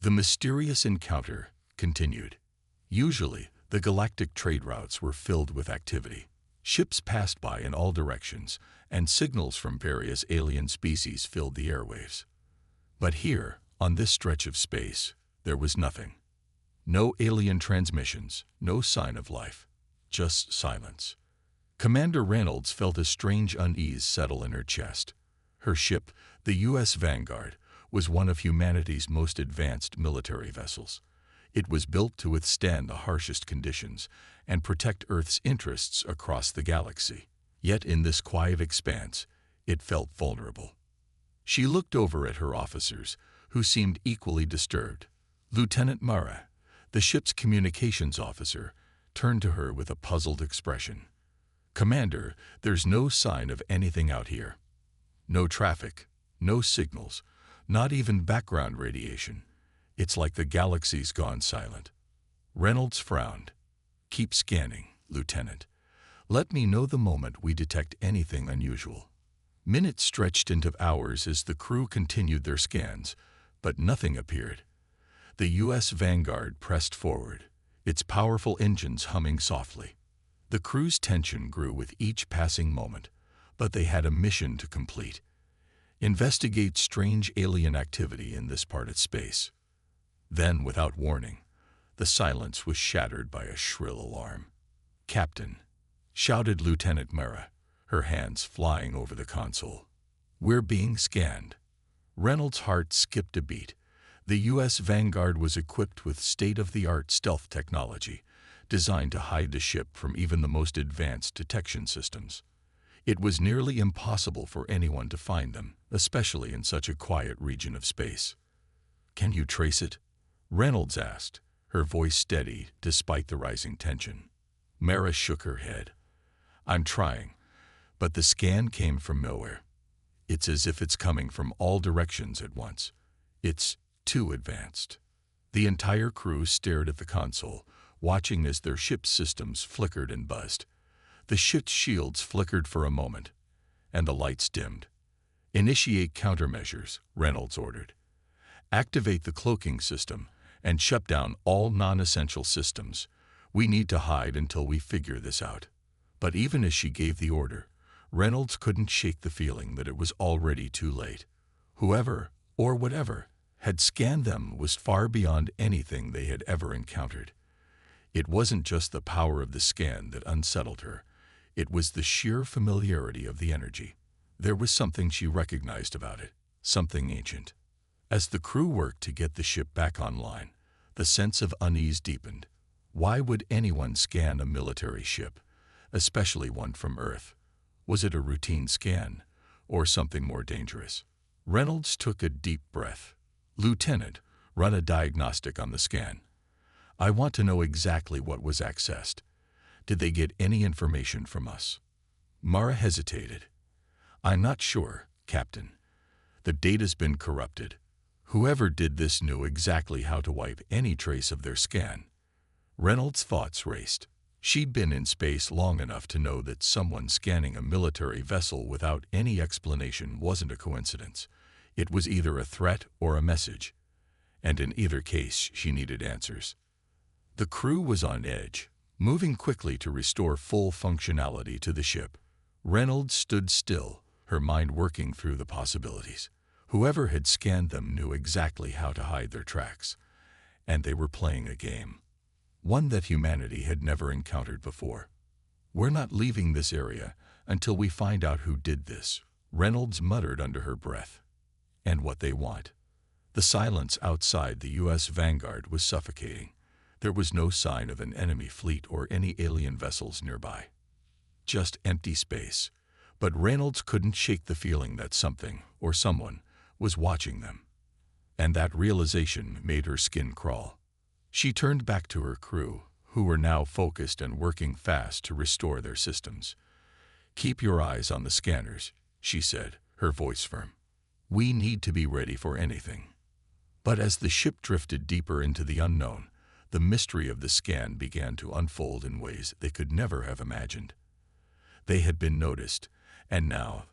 The mysterious encounter continued. Usually, the galactic trade routes were filled with activity. Ships passed by in all directions, and signals from various alien species filled the airwaves. But here, on this stretch of space, there was nothing. No alien transmissions, no sign of life, just silence. Commander Reynolds felt a strange unease settle in her chest. Her ship, the U.S. Vanguard, was one of humanity's most advanced military vessels. It was built to withstand the harshest conditions and protect Earth's interests across the galaxy. Yet in this quiet expanse, it felt vulnerable. She looked over at her officers, who seemed equally disturbed. Lieutenant Mara, the ship's communications officer, turned to her with a puzzled expression. "Commander, there's no sign of anything out here. No traffic, no signals, not even background radiation. It's like the galaxy's gone silent." Reynolds frowned. "Keep scanning, Lieutenant. Let me know the moment we detect anything unusual." Minutes stretched into hours as the crew continued their scans, but nothing appeared. The U.S. Vanguard pressed forward, its powerful engines humming softly. The crew's tension grew with each passing moment, but they had a mission to complete: investigate strange alien activity in this part of space. Then, without warning, the silence was shattered by a shrill alarm. "Captain," shouted Lieutenant Mara, her hands flying over the console. "We're being scanned." Reynolds' heart skipped a beat. The U.S. Vanguard was equipped with state-of-the-art stealth technology, designed to hide the ship from even the most advanced detection systems. It was nearly impossible for anyone to find them, especially in such a quiet region of space. "Can you trace it?" Reynolds asked, her voice steady despite the rising tension. Mara shook her head. "I'm trying, but the scan came from nowhere. It's as if it's coming from all directions at once. It's too advanced." The entire crew stared at the console, watching as their ship's systems flickered and buzzed. The ship's shields flickered for a moment, and the lights dimmed. "Initiate countermeasures," Reynolds ordered. "Activate the cloaking system and shut down all non-essential systems. We need to hide until we figure this out." But even as she gave the order, Reynolds couldn't shake the feeling that it was already too late. Whoever, or whatever, had scanned them was far beyond anything they had ever encountered. It wasn't just the power of the scan that unsettled her. It was the sheer familiarity of the energy. There was something she recognized about it, something ancient. As the crew worked to get the ship back online, the sense of unease deepened. Why would anyone scan a military ship, especially one from Earth? Was it a routine scan, or something more dangerous? Reynolds took a deep breath. "Lieutenant, run a diagnostic on the scan. I want to know exactly what was accessed. Did they get any information from us?" Mara hesitated. "I'm not sure, Captain. The data's been corrupted. Whoever did this knew exactly how to wipe any trace of their scan." Reynolds' thoughts raced. She'd been in space long enough to know that someone scanning a military vessel without any explanation wasn't a coincidence. It was either a threat or a message, and in either case she needed answers. The crew was on edge, moving quickly to restore full functionality to the ship. Reynolds stood still, her mind working through the possibilities. Whoever had scanned them knew exactly how to hide their tracks, and they were playing a game. One that humanity had never encountered before. "We're not leaving this area until we find out who did this," Reynolds muttered under her breath. "And what they want." The silence outside the U.S. Vanguard was suffocating. There was no sign of an enemy fleet or any alien vessels nearby. Just empty space. But Reynolds couldn't shake the feeling that something, or someone, was watching them. And that realization made her skin crawl. She turned back to her crew, who were now focused and working fast to restore their systems. "Keep your eyes on the scanners," she said, her voice firm. "We need to be ready for anything." But as the ship drifted deeper into the unknown, the mystery of the scan began to unfold in ways they could never have imagined. They had been noticed, and now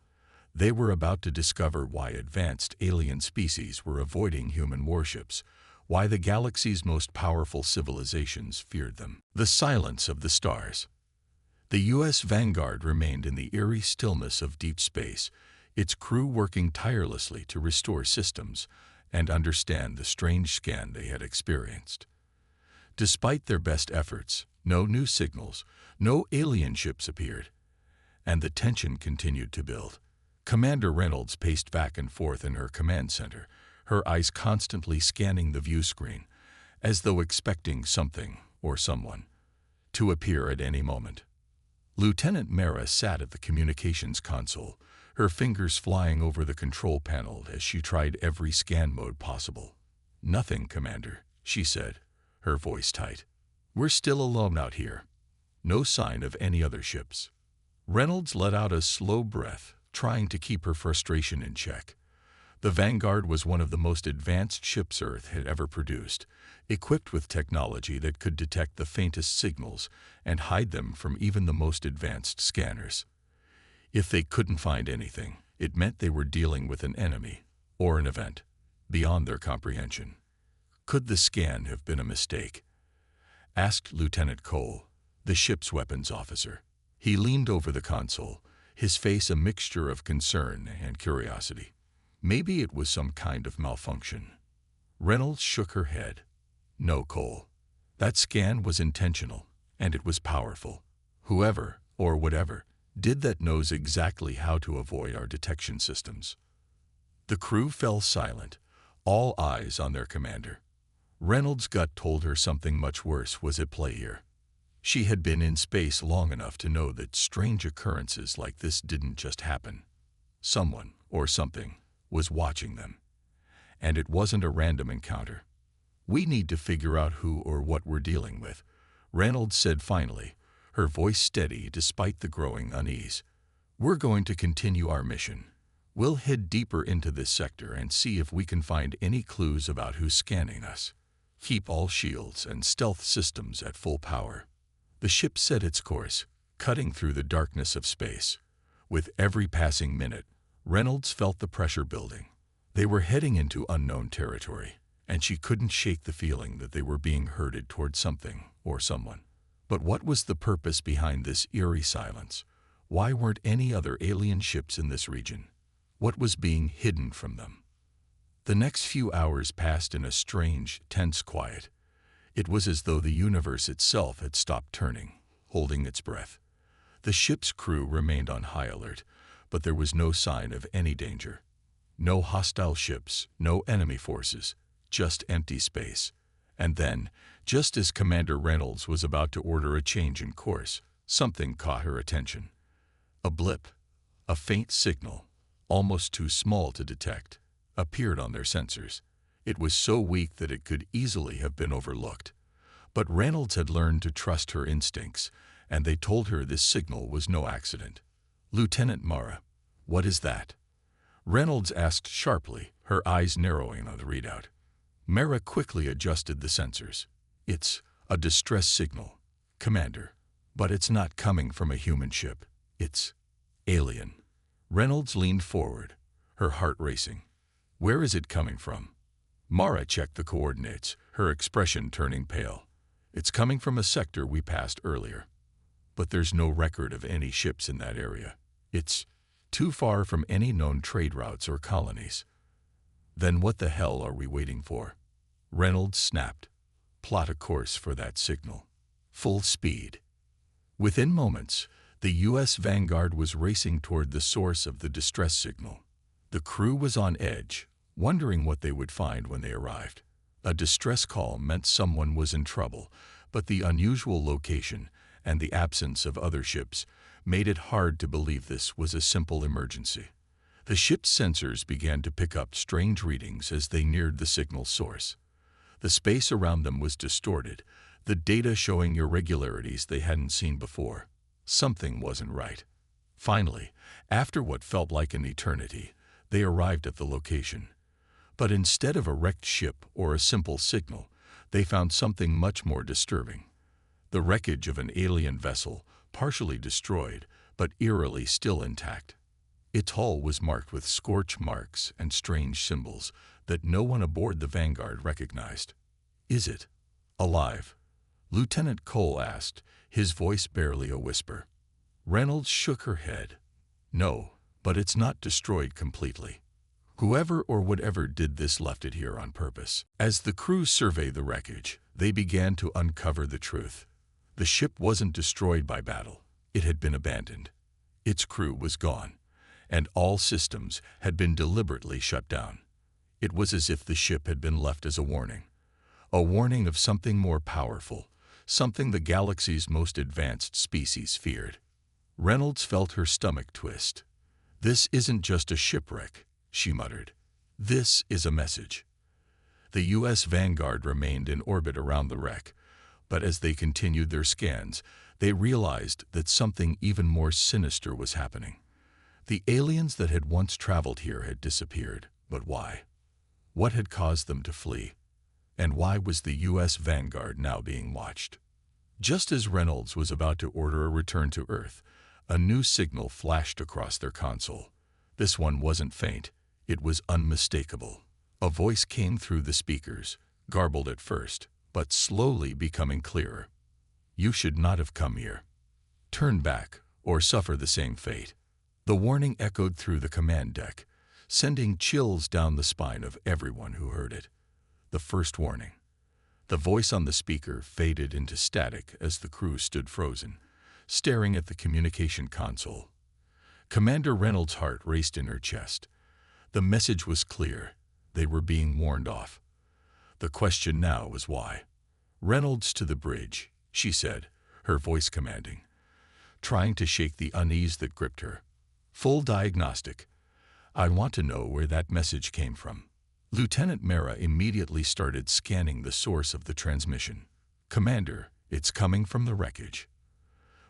they were about to discover why advanced alien species were avoiding human warships, why the galaxy's most powerful civilizations feared them. The silence of the stars. The U.S. Vanguard remained in the eerie stillness of deep space, its crew working tirelessly to restore systems and understand the strange scan they had experienced. Despite their best efforts, no new signals, no alien ships appeared, and the tension continued to build. Commander Reynolds paced back and forth in her command center, her eyes constantly scanning the view screen, as though expecting something or someone to appear at any moment. Lieutenant Mara sat at the communications console, her fingers flying over the control panel as she tried every scan mode possible. "Nothing, Commander," she said, her voice tight. "We're still alone out here. No sign of any other ships." Reynolds let out a slow breath, trying to keep her frustration in check. The Vanguard was one of the most advanced ships Earth had ever produced, equipped with technology that could detect the faintest signals and hide them from even the most advanced scanners. If they couldn't find anything, it meant they were dealing with an enemy or an event beyond their comprehension. "Could the scan have been a mistake?" asked Lieutenant Cole, the ship's weapons officer. He leaned over the console, his face a mixture of concern and curiosity. "Maybe it was some kind of malfunction." Reynolds shook her head. "No, Cole. That scan was intentional, and it was powerful. Whoever, or whatever, did that knows exactly how to avoid our detection systems." The crew fell silent, all eyes on their commander. Reynolds' gut told her something much worse was at play here. She had been in space long enough to know that strange occurrences like this didn't just happen. Someone, or something, was watching them. And it wasn't a random encounter. "We need to figure out who or what we're dealing with," Reynolds said finally, her voice steady despite the growing unease. "We're going to continue our mission. We'll head deeper into this sector and see if we can find any clues about who's scanning us. Keep all shields and stealth systems at full power." The ship set its course, cutting through the darkness of space. With every passing minute, Reynolds felt the pressure building. They were heading into unknown territory, and she couldn't shake the feeling that they were being herded toward something or someone. But what was the purpose behind this eerie silence? Why weren't any other alien ships in this region? What was being hidden from them? The next few hours passed in a strange, tense quiet. It was as though the universe itself had stopped turning, holding its breath. The ship's crew remained on high alert, but there was no sign of any danger. No hostile ships, no enemy forces, just empty space. And then, just as Commander Reynolds was about to order a change in course, something caught her attention. A blip, a faint signal, almost too small to detect, appeared on their sensors. It was so weak that it could easily have been overlooked. But Reynolds had learned to trust her instincts, and they told her this signal was no accident. "Lieutenant Mara, what is that?" Reynolds asked sharply, her eyes narrowing on the readout. Mara quickly adjusted the sensors. "It's a distress signal, Commander, but it's not coming from a human ship. It's alien." Reynolds leaned forward, her heart racing. "Where is it coming from?" Mara checked the coordinates, her expression turning pale. "It's coming from a sector we passed earlier. But there's no record of any ships in that area. It's too far from any known trade routes or colonies." "Then what the hell are we waiting for?" Reynolds snapped. "Plot a course for that signal. Full speed." Within moments, the U.S. Vanguard was racing toward the source of the distress signal. The crew was on edge, wondering what they would find when they arrived. A distress call meant someone was in trouble, but the unusual location and the absence of other ships made it hard to believe this was a simple emergency. The ship's sensors began to pick up strange readings as they neared the signal source. The space around them was distorted, the data showing irregularities they hadn't seen before. Something wasn't right. Finally, after what felt like an eternity, they arrived at the location. But instead of a wrecked ship or a simple signal, they found something much more disturbing. The wreckage of an alien vessel, partially destroyed, but eerily still intact. Its hull was marked with scorch marks and strange symbols that no one aboard the Vanguard recognized. Is it alive? Lieutenant Cole asked, his voice barely a whisper. Reynolds shook her head. No, but it's not destroyed completely. Whoever or whatever did this left it here on purpose. As the crew surveyed the wreckage, they began to uncover the truth. The ship wasn't destroyed by battle. It had been abandoned. Its crew was gone, and all systems had been deliberately shut down. It was as if the ship had been left as a warning of something more powerful, something the galaxy's most advanced species feared. Reynolds felt her stomach twist. This isn't just a shipwreck, she muttered. This is a message. The U.S. Vanguard remained in orbit around the wreck, but as they continued their scans, they realized that something even more sinister was happening. The aliens that had once traveled here had disappeared, but why? What had caused them to flee? And why was the U.S. Vanguard now being watched? Just as Reynolds was about to order a return to Earth, a new signal flashed across their console. This one wasn't faint, it was unmistakable. A voice came through the speakers, garbled at first, but slowly becoming clearer. You should not have come here. Turn back, or suffer the same fate. The warning echoed through the command deck, sending chills down the spine of everyone who heard it. The first warning. The voice on the speaker faded into static as the crew stood frozen, staring at the communication console. Commander Reynolds' heart raced in her chest. The message was clear. They were being warned off. The question now was why. Reynolds to the bridge, she said, her voice commanding, trying to shake the unease that gripped her. Full diagnostic. I want to know where that message came from. Lieutenant Mara immediately started scanning the source of the transmission. Commander, it's coming from the wreckage.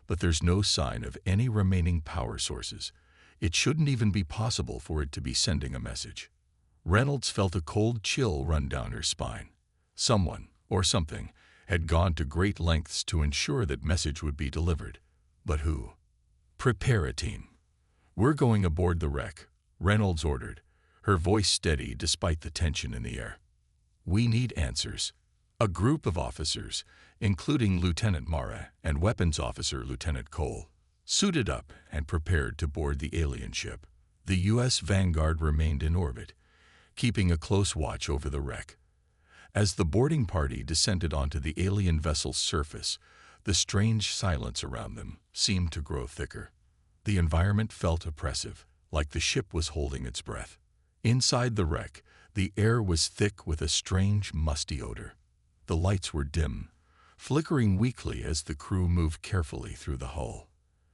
But there's no sign of any remaining power sources. It shouldn't even be possible for it to be sending a message. Reynolds felt a cold chill run down her spine. Someone, or something, had gone to great lengths to ensure that message would be delivered. But who? Prepare a team. We're going aboard the wreck, Reynolds ordered, her voice steady despite the tension in the air. We need answers. A group of officers, including Lieutenant Mara and Weapons Officer Lieutenant Cole, suited up and prepared to board the alien ship. The U.S. Vanguard remained in orbit, keeping a close watch over the wreck. As the boarding party descended onto the alien vessel's surface, the strange silence around them seemed to grow thicker. The environment felt oppressive, like the ship was holding its breath. Inside the wreck, the air was thick with a strange, musty odor. The lights were dim, flickering weakly as the crew moved carefully through the hull.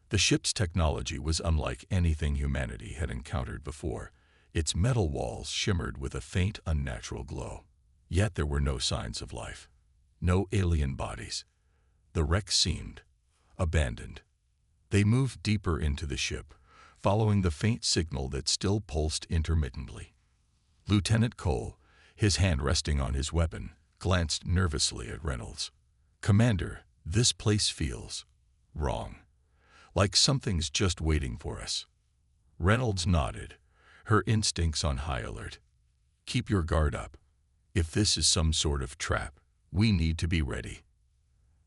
The ship's technology was unlike anything humanity had encountered before. Its metal walls shimmered with a faint, unnatural glow. Yet there were no signs of life. No alien bodies. The wreck seemed abandoned. They moved deeper into the ship, following the faint signal that still pulsed intermittently. Lieutenant Cole, his hand resting on his weapon, glanced nervously at Reynolds. Commander, this place feels wrong. Like something's just waiting for us. Reynolds nodded, her instincts on high alert. Keep your guard up. If this is some sort of trap, we need to be ready.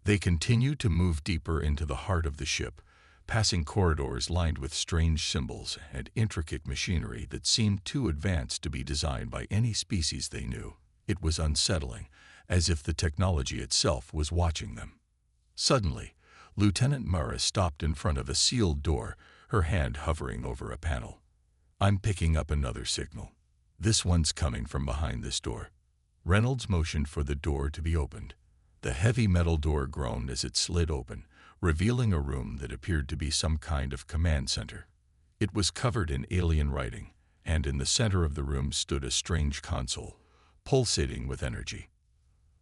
They continued to move deeper into the heart of the ship, passing corridors lined with strange symbols and intricate machinery that seemed too advanced to be designed by any species they knew. It was unsettling, as if the technology itself was watching them. Suddenly, Lieutenant Mara stopped in front of a sealed door, her hand hovering over a panel. I'm picking up another signal. This one's coming from behind this door. Reynolds motioned for the door to be opened. The heavy metal door groaned as it slid open, revealing a room that appeared to be some kind of command center. It was covered in alien writing, and in the center of the room stood a strange console, pulsating with energy.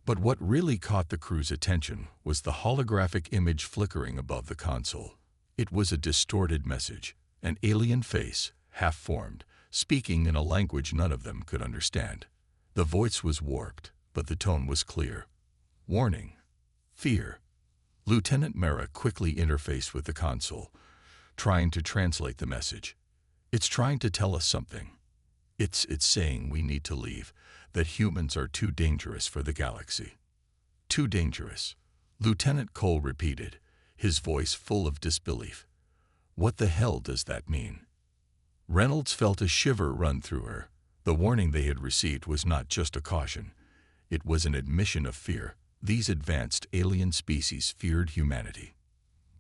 But what really caught the crew's attention was the holographic image flickering above the console. It was a distorted message, an alien face, half-formed, speaking in a language none of them could understand. The voice was warped, but the tone was clear. Warning. Fear. Lieutenant Mara quickly interfaced with the console, trying to translate the message. It's trying to tell us something. It's saying we need to leave, that humans are too dangerous for the galaxy. Too dangerous, Lieutenant Cole repeated, his voice full of disbelief. What the hell does that mean? Reynolds felt a shiver run through her. The warning they had received was not just a caution. It was an admission of fear. These advanced alien species feared humanity.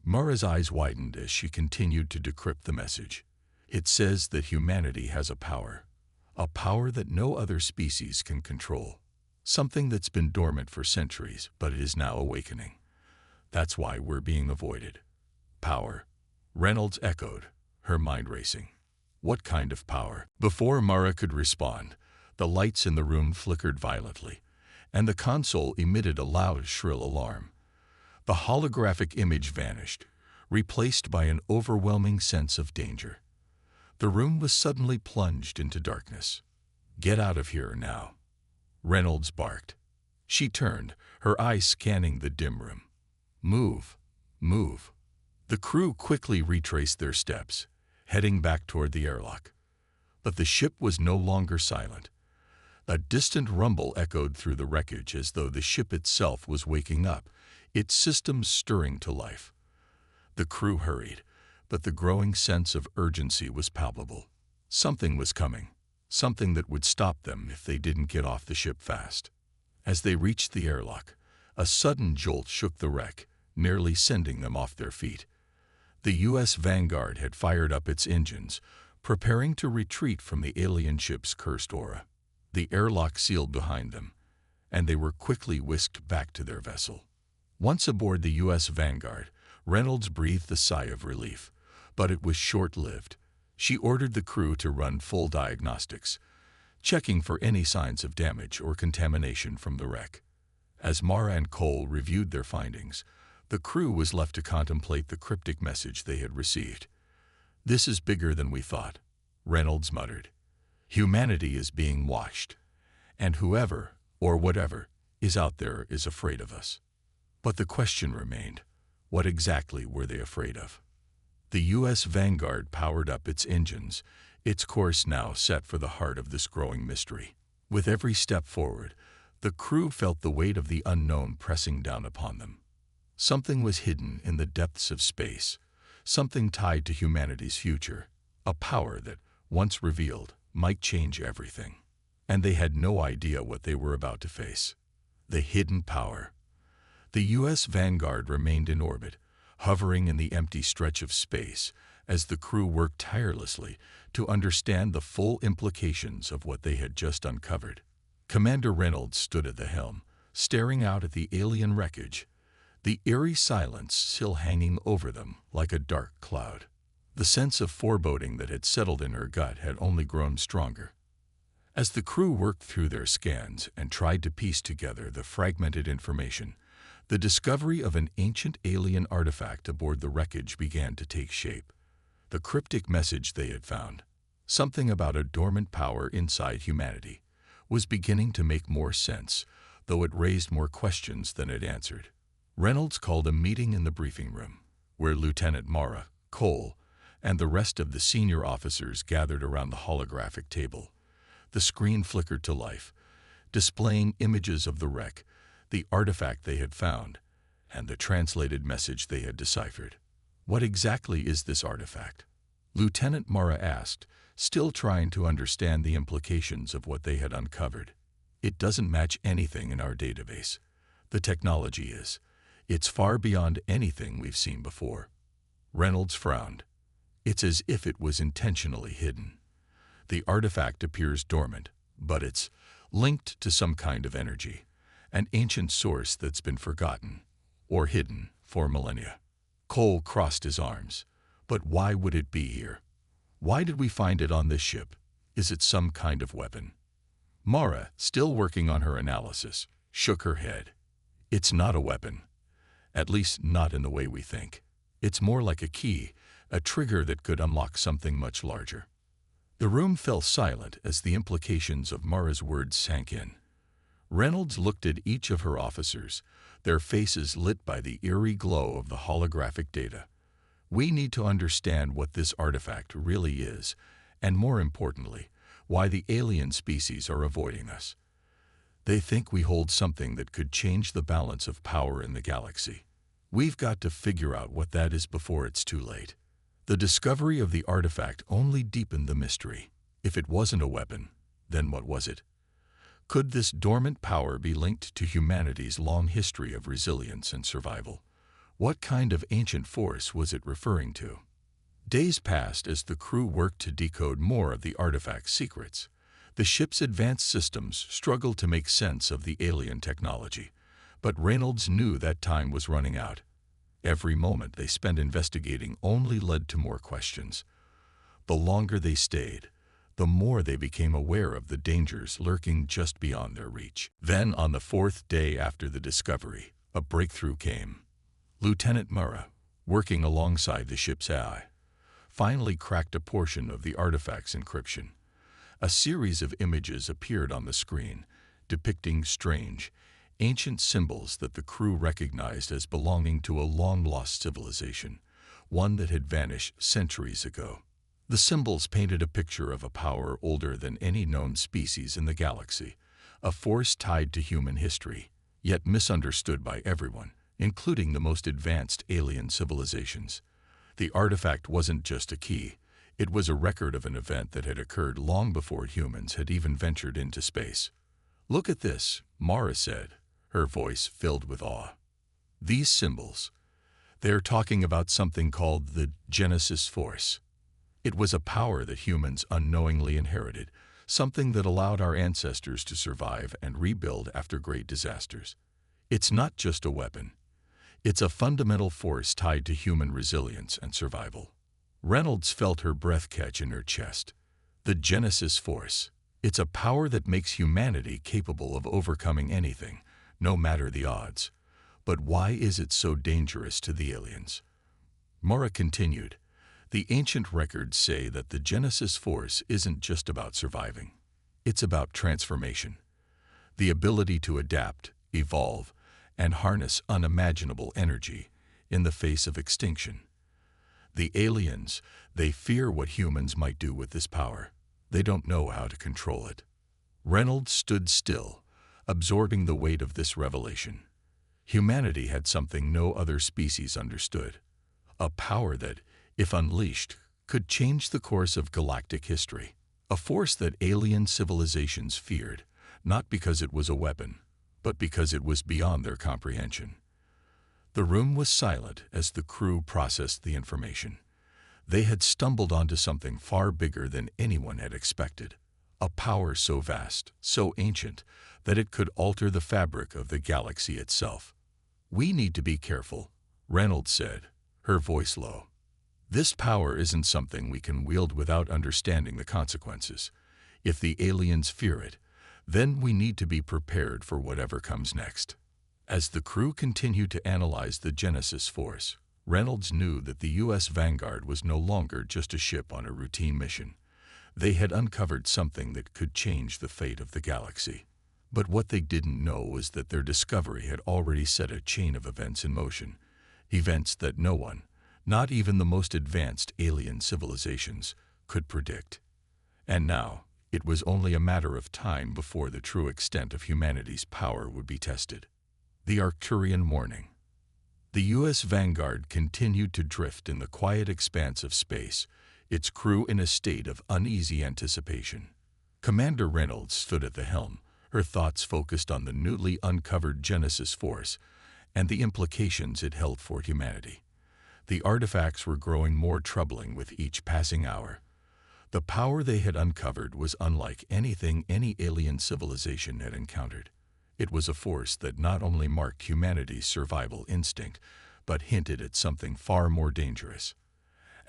Mara's eyes widened as she continued to decrypt the message. It says that humanity has a power that no other species can control. Something that's been dormant for centuries, but it is now awakening. That's why we're being avoided. Power, Reynolds echoed, her mind racing. What kind of power? Before Mara could respond, the lights in the room flickered violently, and the console emitted a loud, shrill alarm. The holographic image vanished, replaced by an overwhelming sense of danger. The room was suddenly plunged into darkness. Get out of here now, Reynolds barked. She turned, her eyes scanning the dim room. Move, move. The crew quickly retraced their steps, heading back toward the airlock. But the ship was no longer silent. A distant rumble echoed through the wreckage as though the ship itself was waking up, its systems stirring to life. The crew hurried, but the growing sense of urgency was palpable. Something was coming, something that would stop them if they didn't get off the ship fast. As they reached the airlock, a sudden jolt shook the wreck, nearly sending them off their feet. The U.S. Vanguard had fired up its engines, preparing to retreat from the alien ship's cursed aura. The airlock sealed behind them, and they were quickly whisked back to their vessel. Once aboard the U.S. Vanguard, Reynolds breathed a sigh of relief, but it was short-lived. She ordered the crew to run full diagnostics, checking for any signs of damage or contamination from the wreck. As Mara and Cole reviewed their findings, the crew was left to contemplate the cryptic message they had received. "This is bigger than we thought," Reynolds muttered. "Humanity is being watched, and whoever, or whatever, is out there is afraid of us." But the question remained, what exactly were they afraid of? The U.S. Vanguard powered up its engines, its course now set for the heart of this growing mystery. With every step forward, the crew felt the weight of the unknown pressing down upon them. Something was hidden in the depths of space, something tied to humanity's future, a power that, once revealed, might change everything. And they had no idea what they were about to face. The hidden power. The U.S. Vanguard remained in orbit, hovering in the empty stretch of space as the crew worked tirelessly to understand the full implications of what they had just uncovered. Commander Reynolds stood at the helm, staring out at the alien wreckage, the eerie silence still hanging over them like a dark cloud. The sense of foreboding that had settled in her gut had only grown stronger. As the crew worked through their scans and tried to piece together the fragmented information, the discovery of an ancient alien artifact aboard the wreckage began to take shape. The cryptic message they had found, something about a dormant power inside humanity, was beginning to make more sense, though it raised more questions than it answered. Reynolds called a meeting in the briefing room, where Lieutenant Mara, Cole, and the rest of the senior officers gathered around the holographic table. The screen flickered to life, displaying images of the wreck, the artifact they had found, and the translated message they had deciphered. "What exactly is this artifact?" Lieutenant Mara asked, still trying to understand the implications of what they had uncovered. "It doesn't match anything in our database. The technology is. It's far beyond anything we've seen before." Reynolds frowned. "It's as if it was intentionally hidden. The artifact appears dormant, but it's linked to some kind of energy, an ancient source that's been forgotten, or hidden, for millennia." Cole crossed his arms. "But why would it be here? Why did we find it on this ship? Is it some kind of weapon?" Mara, still working on her analysis, shook her head. "It's not a weapon. At least not in the way we think. It's more like a key, a trigger that could unlock something much larger." The room fell silent as the implications of Mara's words sank in. Reynolds looked at each of her officers, their faces lit by the eerie glow of the holographic data. "We need to understand what this artifact really is, and more importantly, why the alien species are avoiding us." They think we hold something that could change the balance of power in the galaxy. We've got to figure out what that is before it's too late. The discovery of the artifact only deepened the mystery. If it wasn't a weapon, then what was it? Could this dormant power be linked to humanity's long history of resilience and survival? What kind of ancient force was it referring to? Days passed as the crew worked to decode more of the artifact's secrets. The ship's advanced systems struggled to make sense of the alien technology, but Reynolds knew that time was running out. Every moment they spent investigating only led to more questions. The longer they stayed, the more they became aware of the dangers lurking just beyond their reach. Then, on the fourth day after the discovery, a breakthrough came. Lieutenant Murrah, working alongside the ship's AI, finally cracked a portion of the artifact's encryption. A series of images appeared on the screen, depicting strange, ancient symbols that the crew recognized as belonging to a long-lost civilization, one that had vanished centuries ago. The symbols painted a picture of a power older than any known species in the galaxy, a force tied to human history, yet misunderstood by everyone, including the most advanced alien civilizations. The artifact wasn't just a key, it was a record of an event that had occurred long before humans had even ventured into space. "Look at this," Mara said, her voice filled with awe. "These symbols, they're talking about something called the Genesis Force. It was a power that humans unknowingly inherited, something that allowed our ancestors to survive and rebuild after great disasters. It's not just a weapon. It's a fundamental force tied to human resilience and survival." Reynolds felt her breath catch in her chest. The Genesis Force. It's a power that makes humanity capable of overcoming anything, no matter the odds. But why is it so dangerous to the aliens? Mara continued, "The ancient records say that the Genesis Force isn't just about surviving. It's about transformation. The ability to adapt, evolve, and harness unimaginable energy in the face of extinction. The aliens, they fear what humans might do with this power. They don't know how to control it." Reynolds stood still, absorbing the weight of this revelation. Humanity had something no other species understood. A power that, if unleashed, could change the course of galactic history. A force that alien civilizations feared, not because it was a weapon, but because it was beyond their comprehension. The room was silent as the crew processed the information. They had stumbled onto something far bigger than anyone had expected. A power so vast, so ancient, that it could alter the fabric of the galaxy itself. "We need to be careful," Reynolds said, her voice low. "This power isn't something we can wield without understanding the consequences. If the aliens fear it, then we need to be prepared for whatever comes next." As the crew continued to analyze the Genesis Force, Reynolds knew that the U.S. Vanguard was no longer just a ship on a routine mission. They had uncovered something that could change the fate of the galaxy. But what they didn't know was that their discovery had already set a chain of events in motion, events that no one, not even the most advanced alien civilizations, could predict. And now, it was only a matter of time before the true extent of humanity's power would be tested. The Arcturian Warning. The U.S. Vanguard continued to drift in the quiet expanse of space, its crew in a state of uneasy anticipation. Commander Reynolds stood at the helm, her thoughts focused on the newly uncovered Genesis Force and the implications it held for humanity. The artifacts were growing more troubling with each passing hour. The power they had uncovered was unlike anything any alien civilization had encountered. It was a force that not only marked humanity's survival instinct, but hinted at something far more dangerous.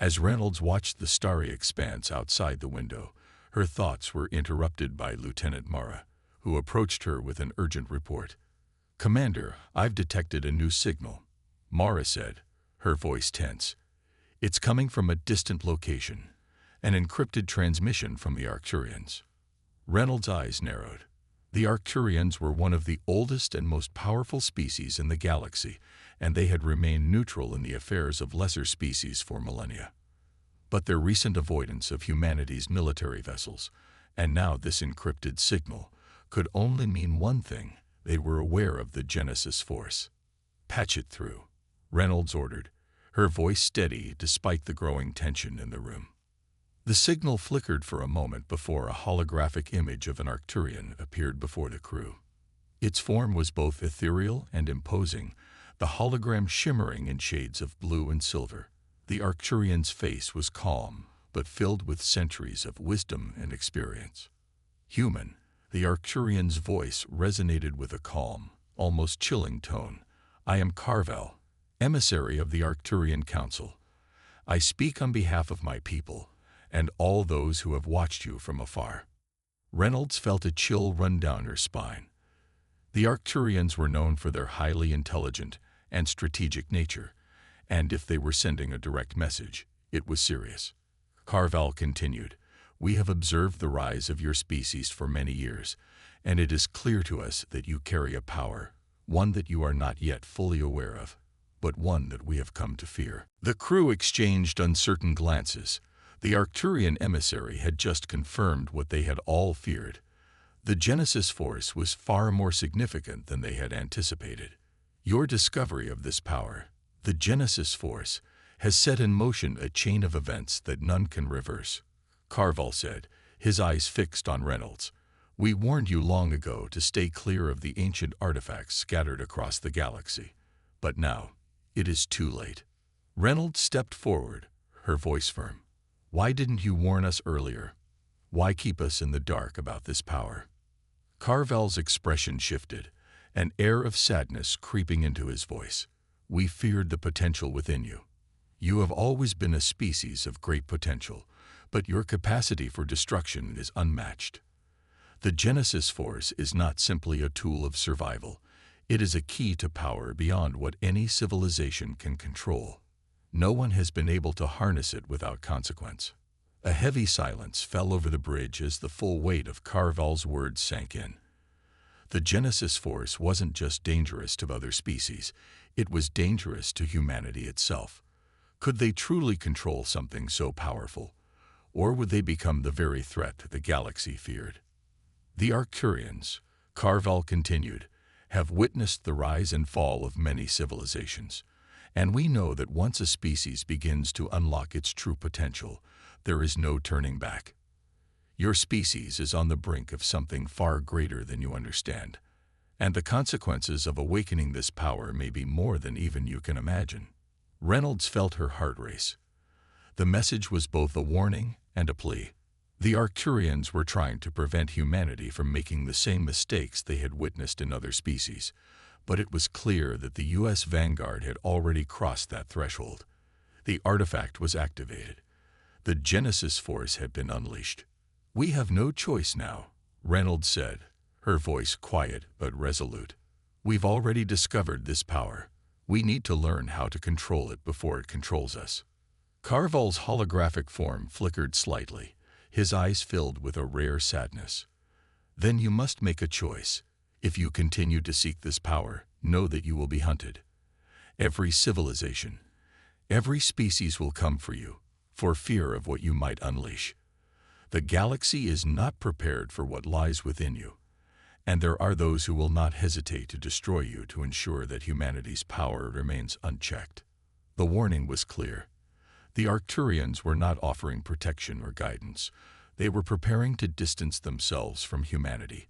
As Reynolds watched the starry expanse outside the window, her thoughts were interrupted by Lieutenant Murrah, who approached her with an urgent report. "Commander, I've detected a new signal," Murrah said, her voice tense. "It's coming from a distant location, an encrypted transmission from the Arcturians." Reynolds' eyes narrowed. The Arcturians were one of the oldest and most powerful species in the galaxy, and they had remained neutral in the affairs of lesser species for millennia. But their recent avoidance of humanity's military vessels, and now this encrypted signal, could only mean one thing. They were aware of the Genesis force. "Patch it through," Reynolds ordered, her voice steady despite the growing tension in the room. The signal flickered for a moment before a holographic image of an Arcturian appeared before the crew. Its form was both ethereal and imposing, the hologram shimmering in shades of blue and silver. The Arcturian's face was calm, but filled with centuries of wisdom and experience. Human, the Arcturian's voice resonated with a calm, almost chilling tone. "I am Carvel, emissary of the Arcturian Council. I speak on behalf of my people and all those who have watched you from afar." Reynolds felt a chill run down her spine. The Arcturians were known for their highly intelligent and strategic nature, and if they were sending a direct message, it was serious. Carvel continued, "We have observed the rise of your species for many years, and it is clear to us that you carry a power, one that you are not yet fully aware of, but one that we have come to fear." The crew exchanged uncertain glances. The Arcturian emissary had just confirmed what they had all feared. The Genesis force was far more significant than they had anticipated. "Your discovery of this power, the Genesis force, has set in motion a chain of events that none can reverse," Carvel said, his eyes fixed on Reynolds. "We warned you long ago to stay clear of the ancient artifacts scattered across the galaxy. But now, it is too late." Reynolds stepped forward, her voice firm. "Why didn't you warn us earlier? Why keep us in the dark about this power?" Carvel's expression shifted, an air of sadness creeping into his voice. "We feared the potential within you. You have always been a species of great potential, but your capacity for destruction is unmatched. The Genesis force is not simply a tool of survival. It is a key to power beyond what any civilization can control. No one has been able to harness it without consequence." A heavy silence fell over the bridge as the full weight of Carvel's words sank in. The Genesis force wasn't just dangerous to other species, it was dangerous to humanity itself. Could they truly control something so powerful? Or would they become the very threat the galaxy feared? "The Arcturians," Carvel continued, "have witnessed the rise and fall of many civilizations. And we know that once a species begins to unlock its true potential, there is no turning back. Your species is on the brink of something far greater than you understand, and the consequences of awakening this power may be more than even you can imagine." Reynolds felt her heart race. The message was both a warning and a plea. The Arcturians were trying to prevent humanity from making the same mistakes they had witnessed in other species, but it was clear that the U.S. Vanguard had already crossed that threshold. The artifact was activated. The Genesis force had been unleashed. "We have no choice now," Reynolds said, her voice quiet but resolute. "We've already discovered this power. We need to learn how to control it before it controls us." Carvel's holographic form flickered slightly, his eyes filled with a rare sadness. "Then you must make a choice. If you continue to seek this power, know that you will be hunted. Every civilization, every species will come for you, for fear of what you might unleash. The galaxy is not prepared for what lies within you, and there are those who will not hesitate to destroy you to ensure that humanity's power remains unchecked." The warning was clear. The Arcturians were not offering protection or guidance. They were preparing to distance themselves from humanity,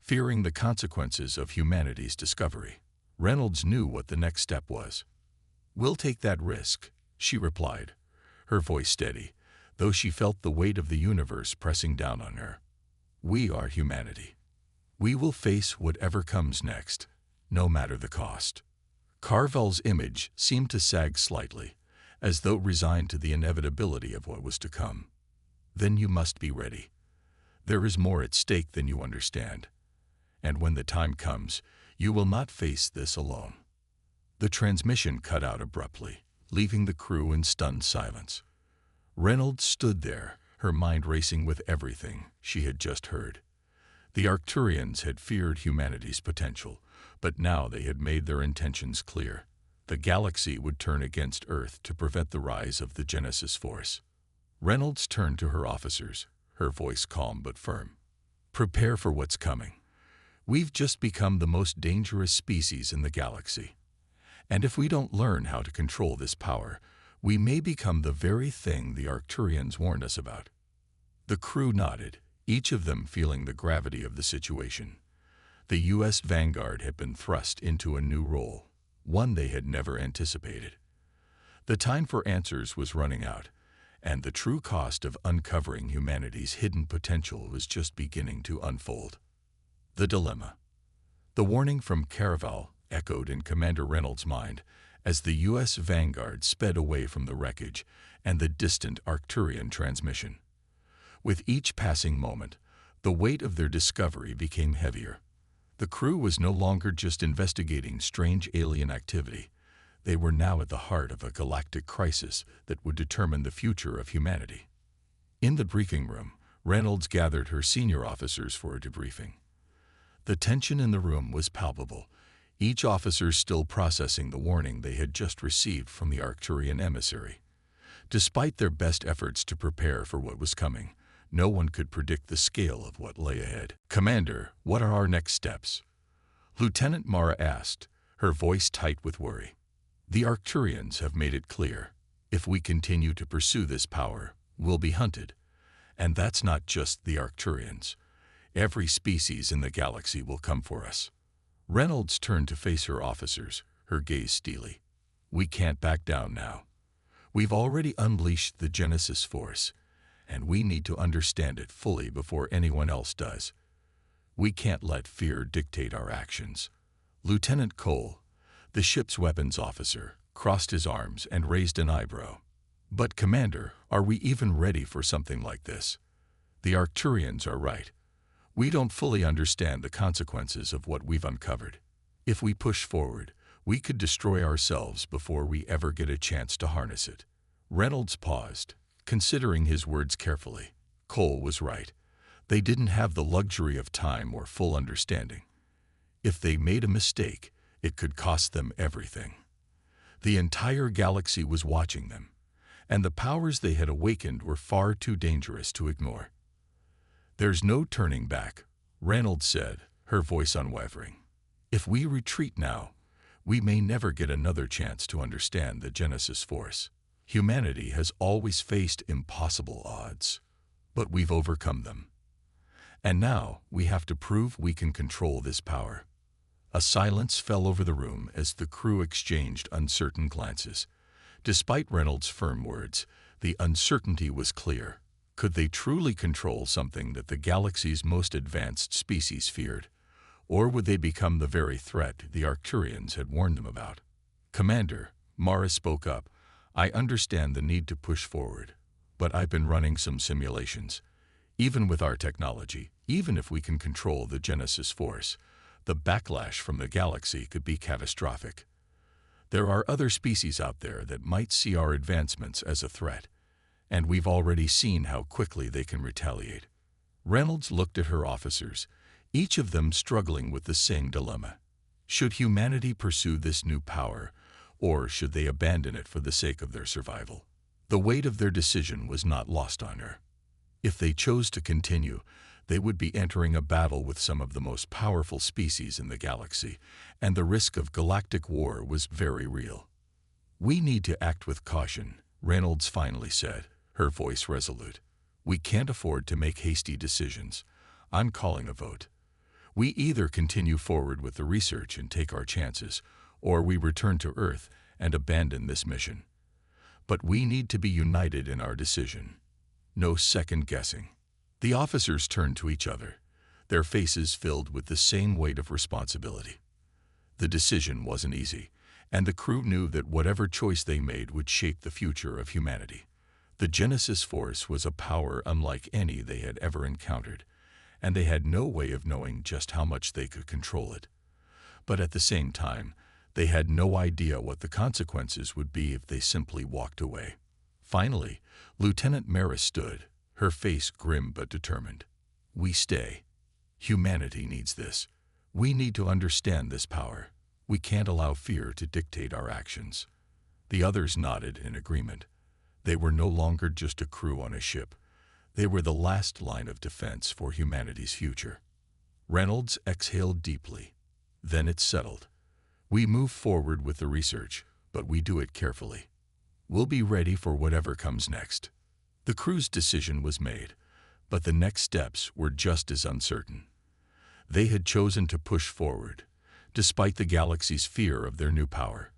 fearing the consequences of humanity's discovery. Reynolds knew what the next step was. "We'll take that risk," she replied, her voice steady, though she felt the weight of the universe pressing down on her. "We are humanity. We will face whatever comes next, no matter the cost." Carvel's image seemed to sag slightly, as though resigned to the inevitability of what was to come. "Then you must be ready. There is more at stake than you understand. And when the time comes, you will not face this alone." The transmission cut out abruptly, leaving the crew in stunned silence. Reynolds stood there, her mind racing with everything she had just heard. The Arcturians had feared humanity's potential, but now they had made their intentions clear. The galaxy would turn against Earth to prevent the rise of the Genesis force. Reynolds turned to her officers, her voice calm but firm. "Prepare for what's coming. We've just become the most dangerous species in the galaxy. And if we don't learn how to control this power, we may become the very thing the Arcturians warned us about." The crew nodded, each of them feeling the gravity of the situation. The U.S. Vanguard had been thrust into a new role, one they had never anticipated. The time for answers was running out, and the true cost of uncovering humanity's hidden potential was just beginning to unfold. The dilemma. The warning from Caraval echoed in Commander Reynolds' mind as the U.S. Vanguard sped away from the wreckage and the distant Arcturian transmission. With each passing moment, the weight of their discovery became heavier. The crew was no longer just investigating strange alien activity. They were now at the heart of a galactic crisis that would determine the future of humanity. In the briefing room, Reynolds gathered her senior officers for a debriefing. The tension in the room was palpable, each officer still processing the warning they had just received from the Arcturian emissary. Despite their best efforts to prepare for what was coming, no one could predict the scale of what lay ahead. "Commander, what are our next steps?" Lieutenant Mara asked, her voice tight with worry. "The Arcturians have made it clear. If we continue to pursue this power, we'll be hunted. And that's not just the Arcturians. Every species in the galaxy will come for us." Reynolds turned to face her officers, her gaze steely. "We can't back down now. We've already unleashed the Genesis Force, and we need to understand it fully before anyone else does. We can't let fear dictate our actions." Lieutenant Cole, the ship's weapons officer, crossed his arms and raised an eyebrow. "But Commander, are we even ready for something like this? The Arcturians are right. We don't fully understand the consequences of what we've uncovered. If we push forward, we could destroy ourselves before we ever get a chance to harness it." Reynolds paused, considering his words carefully. Cole was right. They didn't have the luxury of time or full understanding. If they made a mistake, it could cost them everything. The entire galaxy was watching them, and the powers they had awakened were far too dangerous to ignore. "There's no turning back," Reynolds said, her voice unwavering. "If we retreat now, we may never get another chance to understand the Genesis Force. Humanity has always faced impossible odds, but we've overcome them. And now we have to prove we can control this power." A silence fell over the room as the crew exchanged uncertain glances. Despite Reynolds' firm words, the uncertainty was clear. Could they truly control something that the galaxy's most advanced species feared? Or would they become the very threat the Arcturians had warned them about? "Commander," Mara spoke up, "I understand the need to push forward, but I've been running some simulations. Even with our technology, even if we can control the Genesis Force, the backlash from the galaxy could be catastrophic. There are other species out there that might see our advancements as a threat, and we've already seen how quickly they can retaliate." Reynolds looked at her officers, each of them struggling with the same dilemma. Should humanity pursue this new power, or should they abandon it for the sake of their survival? The weight of their decision was not lost on her. If they chose to continue, they would be entering a battle with some of the most powerful species in the galaxy, and the risk of galactic war was very real. "We need to act with caution," Reynolds finally said, her voice resolute. "We can't afford to make hasty decisions. I'm calling a vote. We either continue forward with the research and take our chances, or we return to Earth and abandon this mission. But we need to be united in our decision. No second guessing." The officers turned to each other, their faces filled with the same weight of responsibility. The decision wasn't easy, and the crew knew that whatever choice they made would shape the future of humanity. The Genesis Force was a power unlike any they had ever encountered, and they had no way of knowing just how much they could control it. But at the same time, they had no idea what the consequences would be if they simply walked away. Finally, Lieutenant Mara stood, her face grim but determined. "We stay. Humanity needs this. We need to understand this power. We can't allow fear to dictate our actions." The others nodded in agreement. They were no longer just a crew on a ship. They were the last line of defense for humanity's future. Reynolds exhaled deeply. Then it settled. We move forward with the research, but we do it carefully. We'll be ready for whatever comes next. The crew's decision was made, but the next steps were just as uncertain. They had chosen to push forward, despite the galaxy's fear of their new power.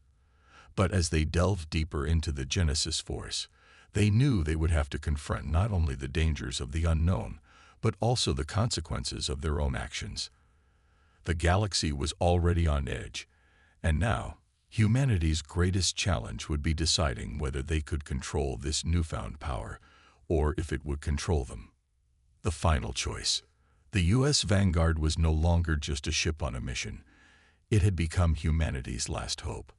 But as they delved deeper into the Genesis Force, they knew they would have to confront not only the dangers of the unknown, but also the consequences of their own actions. The galaxy was already on edge, and now, humanity's greatest challenge would be deciding whether they could control this newfound power, or if it would control them. The final choice. The U.S. Vanguard was no longer just a ship on a mission. It had become humanity's last hope.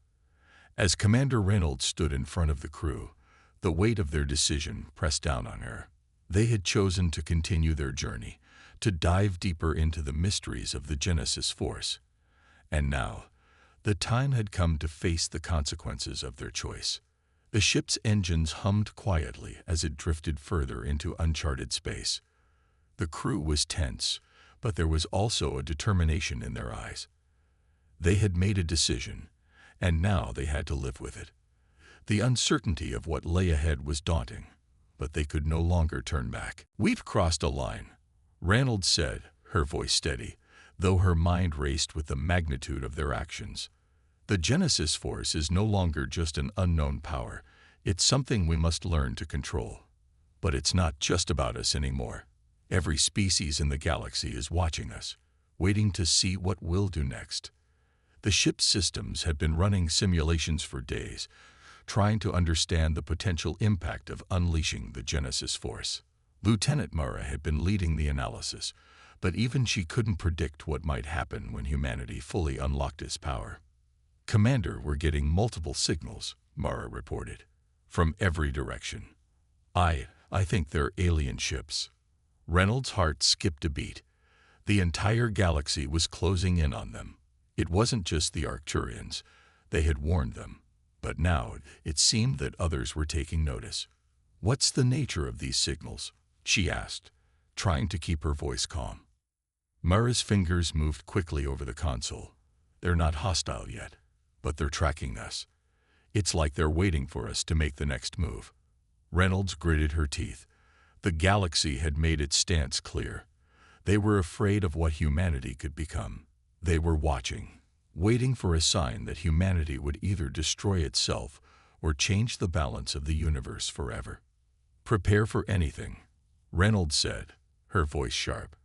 As Commander Reynolds stood in front of the crew, the weight of their decision pressed down on her. They had chosen to continue their journey, to dive deeper into the mysteries of the Genesis Force. And now, the time had come to face the consequences of their choice. The ship's engines hummed quietly as it drifted further into uncharted space. The crew was tense, but there was also a determination in their eyes. They had made a decision, and now they had to live with it. The uncertainty of what lay ahead was daunting, but they could no longer turn back. "We've crossed a line," Reynolds said, her voice steady, though her mind raced with the magnitude of their actions. "The Genesis Force is no longer just an unknown power. It's something we must learn to control. But it's not just about us anymore. Every species in the galaxy is watching us, waiting to see what we'll do next." The ship's systems had been running simulations for days, trying to understand the potential impact of unleashing the Genesis Force. Lieutenant Mara had been leading the analysis, but even she couldn't predict what might happen when humanity fully unlocked its power. "Commander, we're getting multiple signals," Mara reported, "from every direction. I think they're alien ships." Reynolds' heart skipped a beat. The entire galaxy was closing in on them. It wasn't just the Arcturians. They had warned them. But now it seemed that others were taking notice. "What's the nature of these signals?" she asked, trying to keep her voice calm. Mara's fingers moved quickly over the console. "They're not hostile yet, but they're tracking us. It's like they're waiting for us to make the next move." Reynolds gritted her teeth. The galaxy had made its stance clear. They were afraid of what humanity could become. They were watching, waiting for a sign that humanity would either destroy itself or change the balance of the universe forever. "Prepare for anything," Reynolds said, her voice sharp.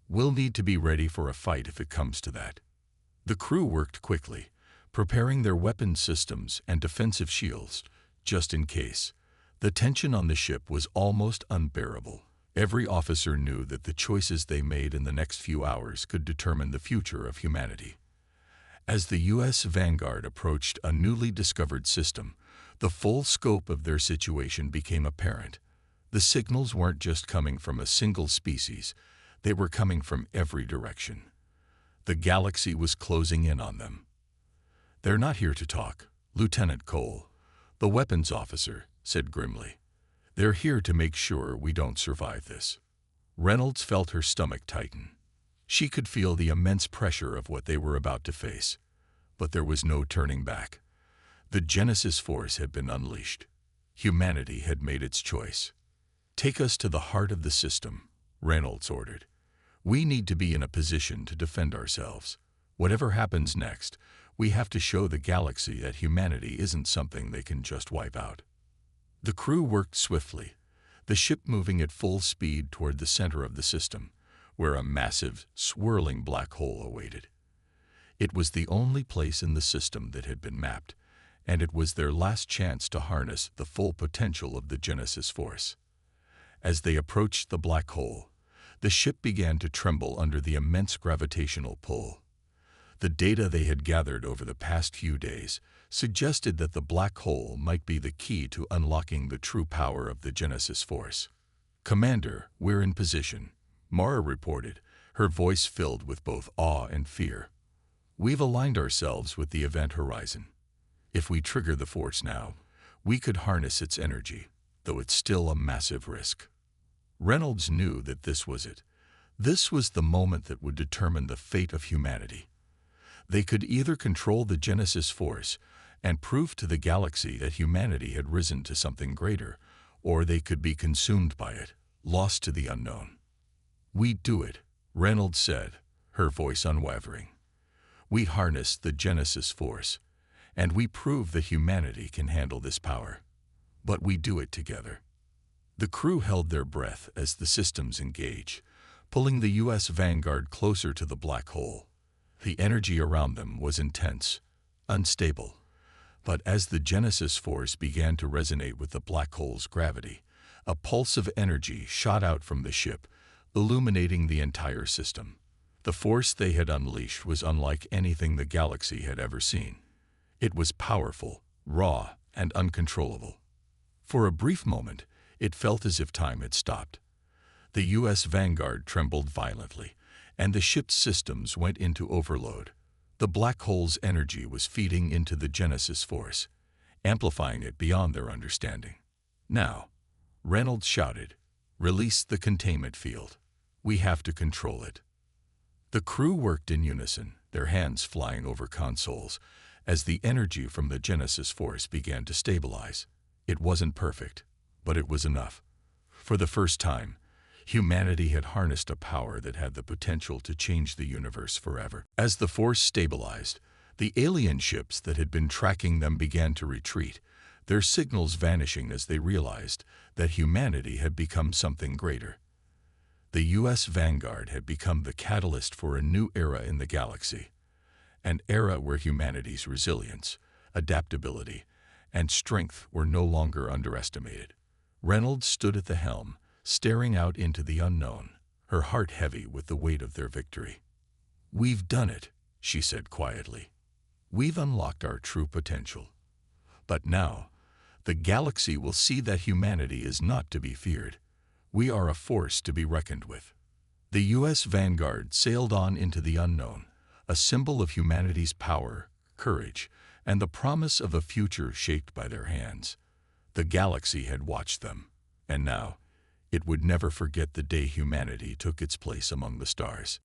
"We'll need to be ready for a fight if it comes to that." The crew worked quickly, preparing their weapon systems and defensive shields, just in case. The tension on the ship was almost unbearable. Every officer knew that the choices they made in the next few hours could determine the future of humanity. As the U.S. Vanguard approached a newly discovered system, the full scope of their situation became apparent. The signals weren't just coming from a single species, they were coming from every direction. The galaxy was closing in on them. "They're not here to talk," Lieutenant Cole, the weapons officer, said grimly. "They're here to make sure we don't survive this." Reynolds felt her stomach tighten. She could feel the immense pressure of what they were about to face. But there was no turning back. The Genesis Force had been unleashed. Humanity had made its choice. "Take us to the heart of the system," Reynolds ordered. "We need to be in a position to defend ourselves. Whatever happens next, we have to show the galaxy that humanity isn't something they can just wipe out." The crew worked swiftly, the ship moving at full speed toward the center of the system, where a massive, swirling black hole awaited. It was the only place in the system that had been mapped, and it was their last chance to harness the full potential of the Genesis Force. As they approached the black hole, the ship began to tremble under the immense gravitational pull. The data they had gathered over the past few days suggested that the black hole might be the key to unlocking the true power of the Genesis Force. "Commander, we're in position," Mara reported, her voice filled with both awe and fear. "We've aligned ourselves with the event horizon. If we trigger the Force now, we could harness its energy, though it's still a massive risk." Reynolds knew that this was it. This was the moment that would determine the fate of humanity. They could either control the Genesis force and prove to the galaxy that humanity had risen to something greater, or they could be consumed by it, lost to the unknown. "We'd do it," Reynolds said, her voice unwavering. "We harness the Genesis force, and we prove that humanity can handle this power. But we do it together." The crew held their breath as the systems engage, pulling the U.S. Vanguard closer to the black hole. The energy around them was intense, unstable. But as the Genesis force began to resonate with the black hole's gravity, a pulse of energy shot out from the ship, illuminating the entire system. The force they had unleashed was unlike anything the galaxy had ever seen. It was powerful, raw, and uncontrollable. For a brief moment, it felt as if time had stopped. The U.S. Vanguard trembled violently, and the ship's systems went into overload. The black hole's energy was feeding into the Genesis force, amplifying it beyond their understanding. "Now," Reynolds shouted, "release the containment field. We have to control it." The crew worked in unison, their hands flying over consoles, as the energy from the Genesis force began to stabilize. It wasn't perfect, but it was enough. For the first time, humanity had harnessed a power that had the potential to change the universe forever. As the force stabilized, the alien ships that had been tracking them began to retreat, their signals vanishing as they realized that humanity had become something greater. The U.S. Vanguard had become the catalyst for a new era in the galaxy, an era where humanity's resilience, adaptability, and strength were no longer underestimated. Reynolds stood at the helm, staring out into the unknown, her heart heavy with the weight of their victory. "We've done it," she said quietly. "We've unlocked our true potential. But now, the galaxy will see that humanity is not to be feared. We are a force to be reckoned with." The U.S. Vanguard sailed on into the unknown, a symbol of humanity's power, courage, and the promise of a future shaped by their hands. The galaxy had watched them, and now it would never forget the day humanity took its place among the stars.